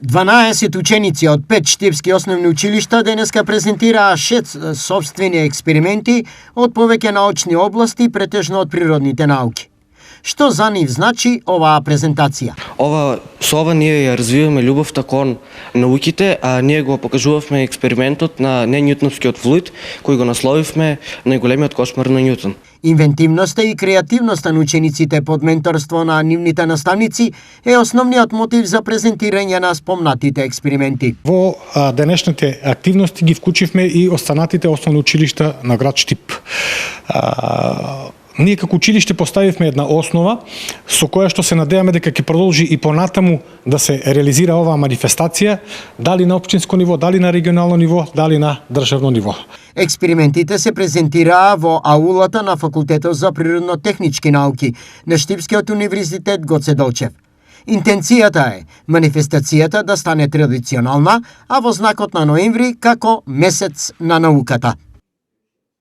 12 ученици од 5 штипски основни училишта денеска презентираа 6 собствени експерименти од повеќе научни области, претежно од природните науки. Што за нив значи оваа презентација? Со ова ние ја развиваме љубовта кон науките, а ние го покажувавме експериментот на нењутоновскиот флуид, кој го насловивме најголемиот кошмар на Њутон. Инвентивноста и креативноста на учениците под менторство на нивните наставници е основниот мотив за презентирање на спомнатите експерименти. Во денешните активности ги вклучивме и останатите основни училишта на град Штип. Ние како училиште поставивме една основа со која што се надеваме дека ќе продолжи и понатаму да се реализира оваа манифестација, дали на општинско ниво, дали на регионално ниво, дали на државно ниво. Експериментите се презентираа во аулата на Факултетот за природно-технички науки на Штипскиот универзитет Гоце Делчев. Интенцијата е манифестацијата да стане традиционална, а во знакот на ноември како месец на науката.